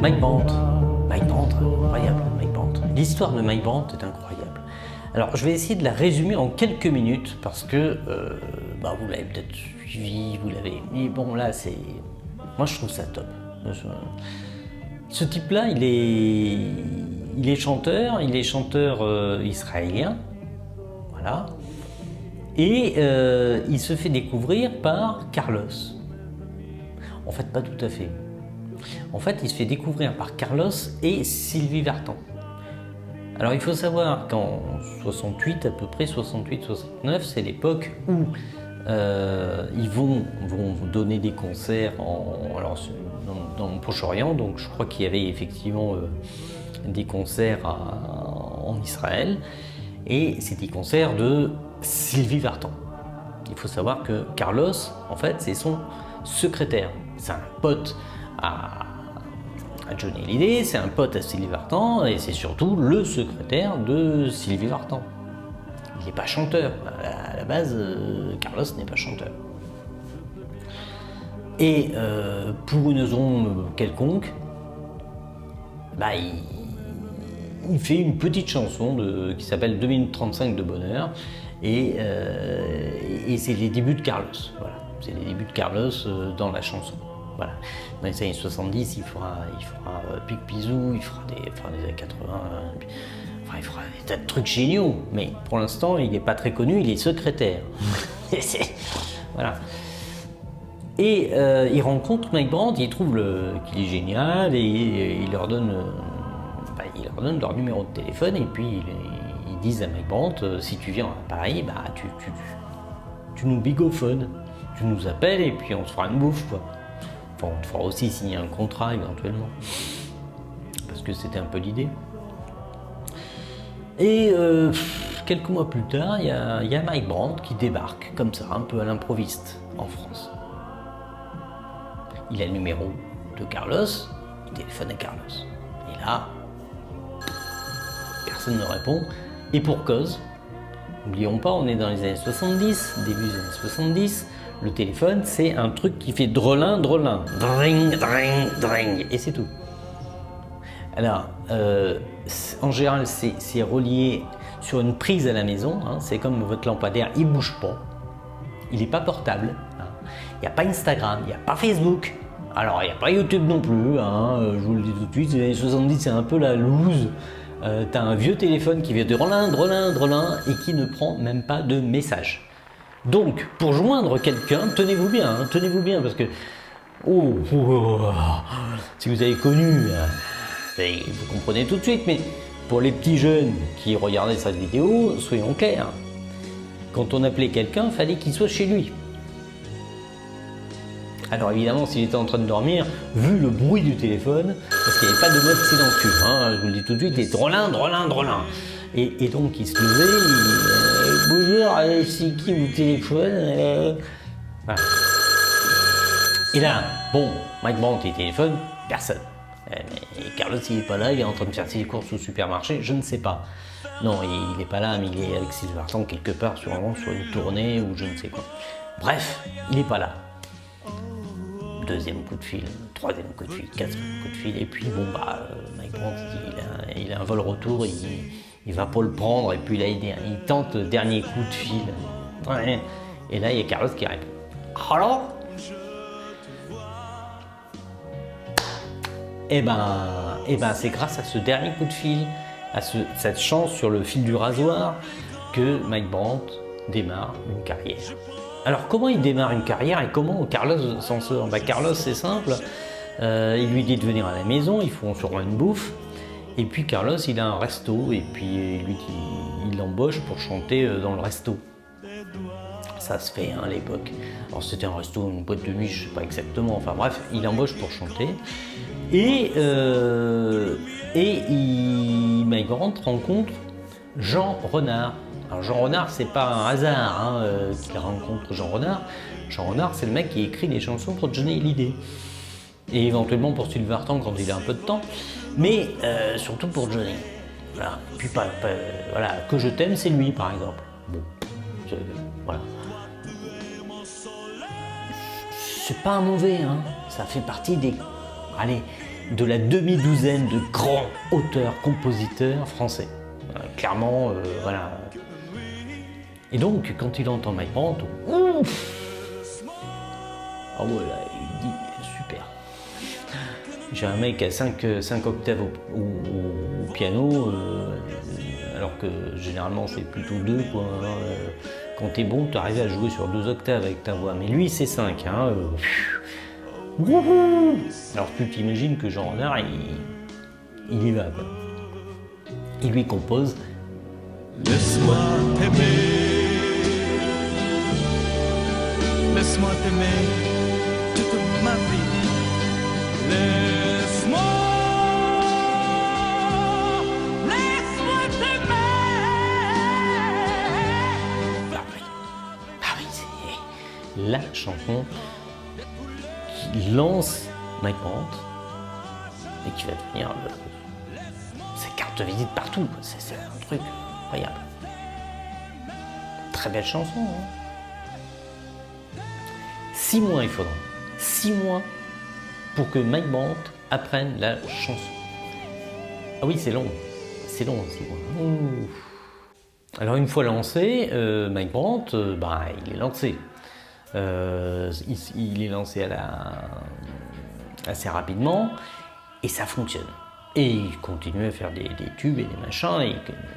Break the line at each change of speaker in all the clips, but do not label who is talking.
Mike Brandt, incroyable, Mike Brandt. L'histoire de Mike Brandt est incroyable. Alors, je vais essayer de la résumer en quelques minutes parce que vous l'avez peut-être suivi, vous l'avez. Mais bon, là, c'est. Moi, je trouve ça top. Ce type-là, il est chanteur israélien, voilà. Et il se fait découvrir par Carlos. En fait, pas tout à fait. En fait, il se fait découvrir par Carlos et Sylvie Vartan. Alors, il faut savoir qu'en 68, à peu près 68-69, c'est l'époque où ils vont donner des concerts dans le Proche-Orient. Donc, je crois qu'il y avait effectivement des concerts en Israël. Et c'est des concerts de Sylvie Vartan. Il faut savoir que Carlos, en fait, c'est son secrétaire. C'est un pote à Johnny Hallyday, c'est un pote à Sylvie Vartan et c'est surtout le secrétaire de Sylvie Vartan. Il n'est pas chanteur. À la base, Carlos n'est pas chanteur. Et pour une raison quelconque, il fait une petite chanson qui s'appelle 2 minutes 35 de bonheur et c'est les débuts de Carlos. Voilà. C'est les débuts de Carlos dans la chanson. Voilà. Dans les années 70, il fera Pic Pisou, il fera des années 80, il fera des tas de trucs géniaux, mais pour l'instant, il n'est pas très connu, il est secrétaire. Voilà. Et il rencontre Mike Brandt, il trouve qu'il est génial et il leur donne leur numéro de téléphone et puis ils disent à Mike Brandt, si tu viens à Paris, tu nous bigophones, tu nous appelles et puis on se fera une bouffe, quoi. Enfin, on te fera aussi signer un contrat éventuellement, parce que c'était un peu l'idée. Et quelques mois plus tard, il y a Mike Brandt qui débarque comme ça, un peu à l'improviste, en France. Il a le numéro de Carlos, il téléphone à Carlos. Et là, personne ne répond, et pour cause. N'oublions pas, on est dans les années 70, début des années 70. Le téléphone, c'est un truc qui fait drelin, drelin, dring, dring, dring, et c'est tout. Alors, en général, c'est relié sur une prise à la maison, hein, c'est comme votre lampadaire, il ne bouge pas, il n'est pas portable, hein. Il n'y a pas Instagram, il n'y a pas Facebook, alors il n'y a pas YouTube non plus, hein, je vous le dis tout de suite, les années 70, c'est un peu la loose. T'as un vieux téléphone qui fait drelin, drelin, drelin, et qui ne prend même pas de message. Donc, pour joindre quelqu'un, tenez-vous bien, parce que si vous avez connu, vous comprenez tout de suite, mais pour les petits jeunes qui regardaient cette vidéo, soyons clairs, quand on appelait quelqu'un, il fallait qu'il soit chez lui. Alors évidemment, s'il était en train de dormir, vu le bruit du téléphone, parce qu'il n'y avait pas de mode silencieux, hein, je vous le dis tout de suite, il est drelin, drelin, drelin. Et donc il se levait, bonjour, c'est qui vous téléphone voilà. Et là, bon, Mike Brandt il téléphone, personne. Mais Carlos il n'est pas là, il est en train de faire ses courses au supermarché, je ne sais pas. Non, il n'est pas là, mais il est avec Sylvie Vartan quelque part sur une tournée ou je ne sais quoi. Bref, il n'est pas là. Deuxième coup de fil, troisième coup de fil, quatrième coup de fil, et puis Mike Brandt il a un vol retour, il va pas le prendre, et puis là il tente le dernier coup de fil. Ouais. Et là il y a Carlos qui répond. Alors ? Et c'est grâce à ce dernier coup de fil, à cette chance sur le fil du rasoir, que Mike Brandt démarre une carrière. Alors comment il démarre une carrière et comment Carlos s'en sort ? Carlos c'est simple, il lui dit de venir à la maison, ils font sûrement une bouffe, et puis Carlos il a un resto et puis lui il l'embauche pour chanter dans le resto. Ça se fait à l'époque. Alors c'était un resto, une boîte de nuit, je sais pas exactement, enfin bref, il l'embauche pour chanter. Et Mike Brandt rencontre Jean Renard. Alors Jean Renard, c'est pas un hasard qu'il rencontre Jean Renard. Jean Renard, c'est le mec qui écrit des chansons pour Johnny Hallyday. Et éventuellement pour Sylvie Vartan quand il a un peu de temps. Mais surtout pour Johnny. Voilà. Puis voilà, Que je t'aime, c'est lui par exemple. Bon, voilà. C'est pas un mauvais, hein. Ça fait partie des... Allez, de la demi-douzaine de grands auteurs-compositeurs français. Clairement, voilà. Et donc, quand il entend Mike Brandt, ouf! Ah ouais, là, il dit super. J'ai un mec à 5 octaves au piano, alors que généralement c'est plutôt 2, quoi. Quand t'es bon, t'arrives à jouer sur 2 octaves avec ta voix. Mais lui, c'est 5. Hein, alors tu t'imagines que Jean Renard, il y va, quoi. Il lui compose.
Laisse-moi t'aimer, laisse-moi t'aimer toute ma vie, laisse-moi t'aimer.
Ah oui, c'est la chanson qui lance Mike Brandt et qui va devenir sa carte de visite partout. C'est un truc incroyable. Très belle chanson. Hein. 6 mois il faudra. 6 mois pour que Mike Brandt apprenne la chanson. Ah oui, c'est long. C'est long, 6 mois. Ouh. Alors une fois lancé, Mike Brandt, il est lancé. Il est lancé assez rapidement et ça fonctionne. Et il continue à faire des tubes et des machins, et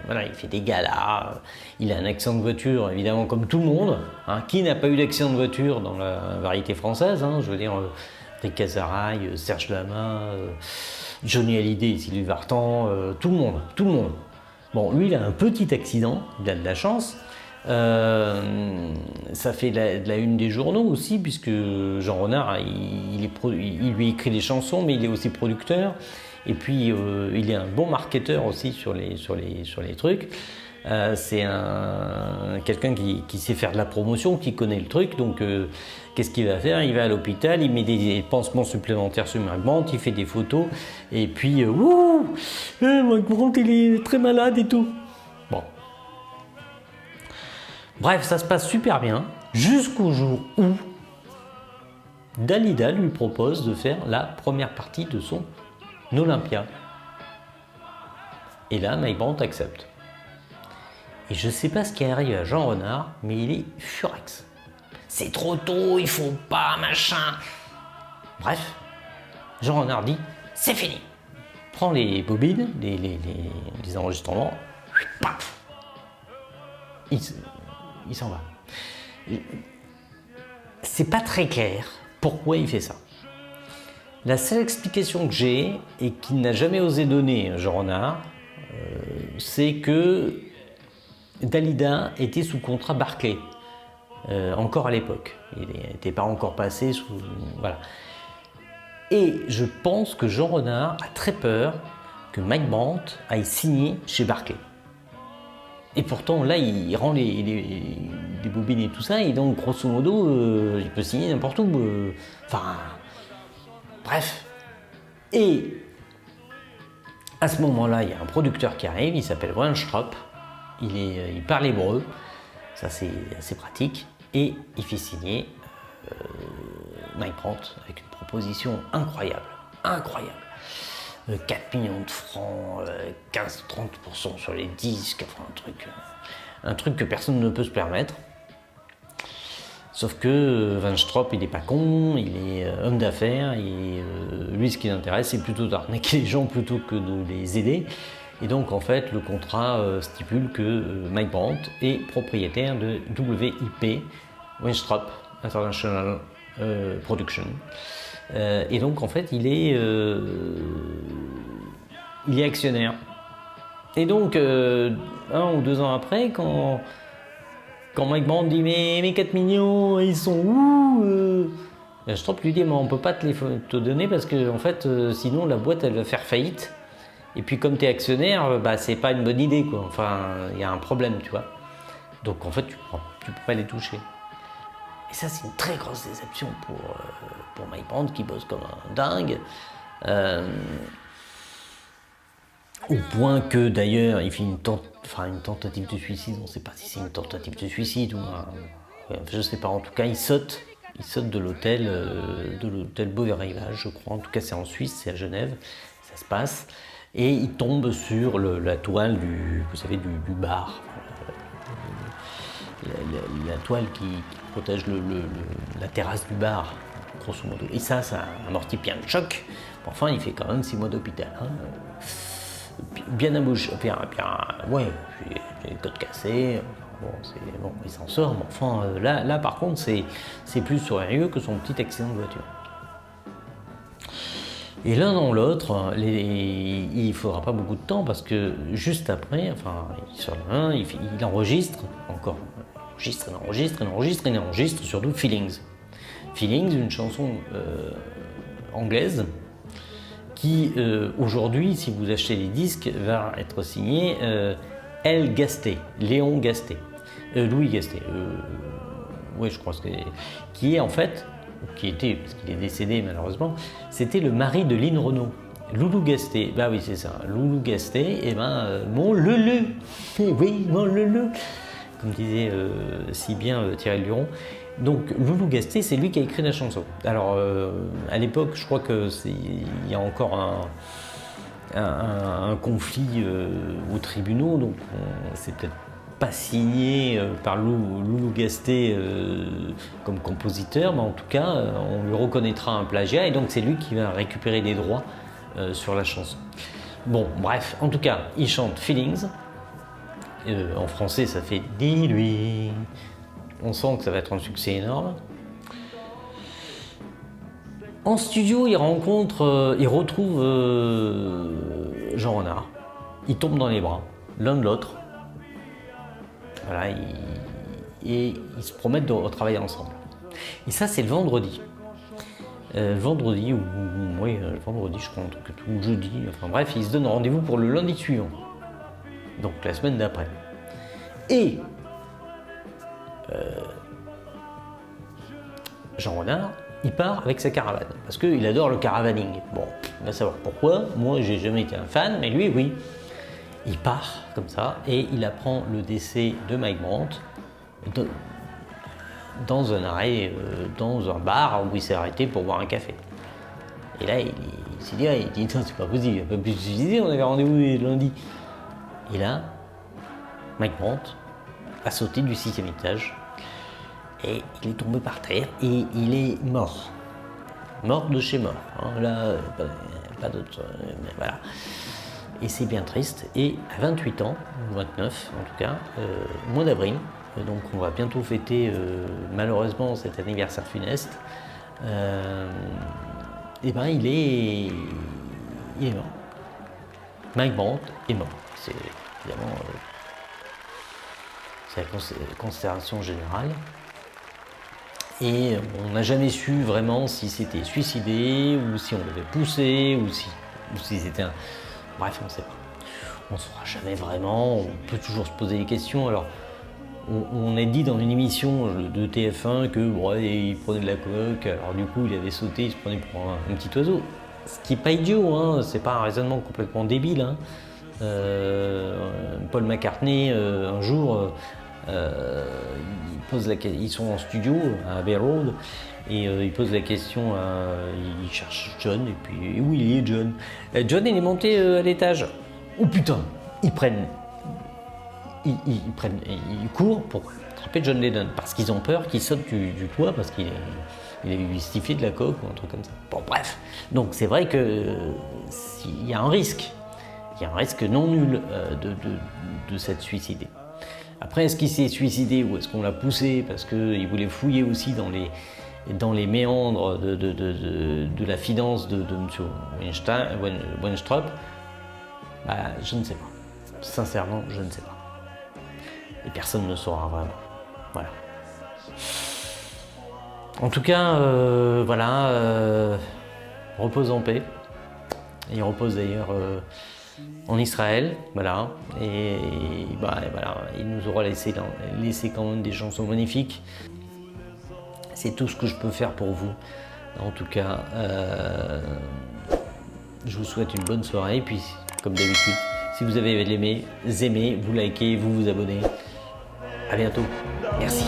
voilà, il fait des galas, il a un accident de voiture, évidemment, comme tout le monde. Hein. Qui n'a pas eu d'accident de voiture dans la variété française, hein, je veux dire, Rick Casaraï, Serge Lama, Johnny Hallyday, Sylvie Vartan, tout le monde. Bon, lui, il a un petit accident, il a de la chance. Ça fait de la une des journaux aussi, puisque Jean Renard, il lui écrit des chansons, mais il est aussi producteur. Et puis il est un bon marketeur aussi sur les trucs. C'est quelqu'un qui sait faire de la promotion, qui connaît le truc. Donc qu'est-ce qu'il va faire? Il va à l'hôpital, il met des pansements supplémentaires sur Mike Brandt, il fait des photos. Et puis Mike Brandt, il est très malade et tout. Bon. Bref, ça se passe super bien, jusqu'au jour où Dalida lui propose de faire la première partie de son Olympia. Et là, Mike Brandt accepte. Et je sais pas ce qui arrive à Jean Renard, mais il est furax. C'est trop tôt, il faut pas, machin. Bref, Jean Renard dit, c'est fini. Prends les bobines, les enregistrements, paf, il s'en va. C'est pas très clair pourquoi il fait ça. La seule explication que j'ai, et qu'il n'a jamais osé donner, Jean Renard, c'est que Dalida était sous contrat Barclay, encore à l'époque. Il n'était pas encore passé sous... Voilà. Et je pense que Jean Renard a très peur que Mike Brandt aille signer chez Barclay. Et pourtant, là, il rend les bobines et tout ça, et donc, grosso modo, il peut signer n'importe où. Bref. Et à ce moment-là, il y a un producteur qui arrive, il s'appelle Weinstrop, il parle hébreu, ça c'est assez pratique, et il fait signer Mike Brandt avec une proposition incroyable. 4 millions de francs, 15-30% sur les disques, enfin un truc que personne ne peut se permettre. Sauf que Weinstrop, il n'est pas con, il est homme d'affaires, et lui, ce qui l'intéresse, c'est plutôt d'arnaquer les gens plutôt que de les aider. Et donc, en fait, le contrat stipule que Mike Brandt est propriétaire de WIP, Weinstrop International Production. Et donc, en fait, il est actionnaire. Et donc, 1 ou 2 ans après, quand Mike Brandt dit mais 4 millions, ils sont où Weinstrop lui dit mais on peut pas te donner parce que en fait sinon la boîte elle va faire faillite. Et puis comme tu es actionnaire, c'est pas une bonne idée quoi. Enfin, il y a un problème, tu vois. Donc en fait tu peux pas les toucher. Et ça c'est une très grosse déception pour Mike Brandt qui bosse comme un dingue. Au point que d'ailleurs il fait une tentative de suicide, on ne sait pas si c'est une tentative de suicide ou je ne sais pas, en tout cas il saute Il saute de l'hôtel Beau Rivage, je crois. En tout cas, c'est en Suisse, c'est à Genève, ça se passe. Et il tombe sur la toile vous savez, du bar. La toile qui protège la terrasse du bar, grosso modo. Et ça amortit bien le choc. Enfin, il fait quand même 6 mois d'hôpital. Hein. Bien embauché, ouais, j'ai les côtes cassées. Bon, il s'en sort, mais enfin, là par contre, c'est plus sérieux que son petit accident de voiture. Et l'un dans l'autre, il ne faudra pas beaucoup de temps parce que juste après, enfin, il enregistre encore, il enregistre surtout Feelings. Feelings, une chanson anglaise qui aujourd'hui, si vous achetez les disques, va être signée L. Gasté, Léon Gasté, Louis Gasté, oui je crois que qui est en fait, qui était, parce qu'il est décédé malheureusement, c'était le mari de Lynn Renaud, Loulou Gasté, bah oui c'est ça, Loulou Gasté, et mon Lulu, oui mon Lulu, comme disait si bien Thierry Luron. Donc Loulou Gasté, c'est lui qui a écrit la chanson. Alors à l'époque, je crois qu'il y a encore un conflit aux tribunaux, donc c'est peut-être pas signé par Loulou Gasté comme compositeur, mais en tout cas, on lui reconnaîtra un plagiat, et donc c'est lui qui va récupérer les droits sur la chanson. Bon, bref, en tout cas, il chante Feelings. En français, ça fait « Dis-lui ». On sent que ça va être un succès énorme. En studio, il retrouve Jean Renard. Ils tombent dans les bras, l'un de l'autre. Voilà, et ils se promettent de retravailler ensemble. Et ça, c'est le vendredi. Le vendredi, je crois, ou jeudi. Enfin bref, ils se donnent rendez-vous pour le lundi suivant. Donc la semaine d'après. Et Jean Renard, il part avec sa caravane, parce qu'il adore le caravaning. Bon, on va savoir pourquoi. Moi, j'ai jamais été un fan, mais lui, oui. Il part comme ça, et il apprend le décès de Mike Brandt dans un arrêt, dans un bar où il s'est arrêté pour boire un café. Et là, il s'est dit, non, c'est pas possible, il n'y a pas pu se suicider, on avait rendez-vous lundi. Et là, Mike Brandt a sauté du 6e étage. Et il est tombé par terre et il est mort. Mort de chez mort. Hein, là, pas d'autre. Mais voilà. Et c'est bien triste. Et à 28 ans, 29 en tout cas, au mois d'avril, donc on va bientôt fêter malheureusement cet anniversaire funeste, et ben il est mort. Mike Brandt est mort. C'est évidemment c'est la considération générale. Et on n'a jamais su vraiment si c'était suicidé, ou si on l'avait poussé, ou si c'était un... Bref, on ne sait pas. On ne saura jamais vraiment, on peut toujours se poser des questions. Alors, on a dit dans une émission de TF1 que il prenait de la coke, alors du coup il avait sauté, il se prenait pour un petit oiseau. Ce qui n'est pas idiot, hein, c'est pas un raisonnement complètement débile. Hein. Paul McCartney, un jour... ils sont en studio à Abbey Road et il pose la question il cherche John, et puis où il est John? John, il est monté à l'étage. Oh putain, ils courent pour attraper John Lennon parce qu'ils ont peur qu'il saute du toit parce qu'il est mystifié de la coke ou un truc comme ça. Bon bref, donc c'est vrai que il y a un risque non nul de s'être suicidé. Après, est-ce qu'il s'est suicidé ou est-ce qu'on l'a poussé parce qu'il voulait fouiller aussi dans les méandres de la finance de M. Wenstrup? Je ne sais pas. Sincèrement, je ne sais pas. Et personne ne saura vraiment. Voilà. En tout cas, repose en paix. Il repose d'ailleurs en Israël, voilà, et voilà, il nous aura laissé quand même des chansons magnifiques. C'est tout ce que je peux faire pour vous. En tout cas, je vous souhaite une bonne soirée, et puis comme d'habitude, si vous avez aimé, vous likez, vous abonnez. À bientôt. Merci.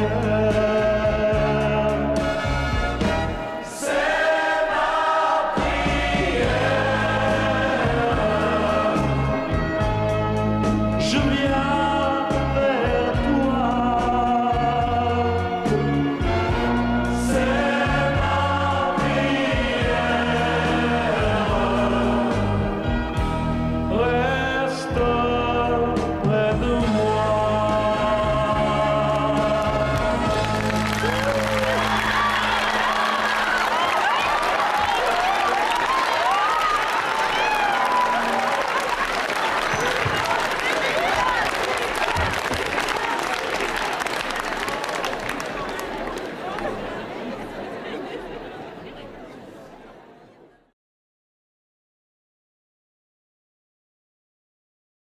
cœur.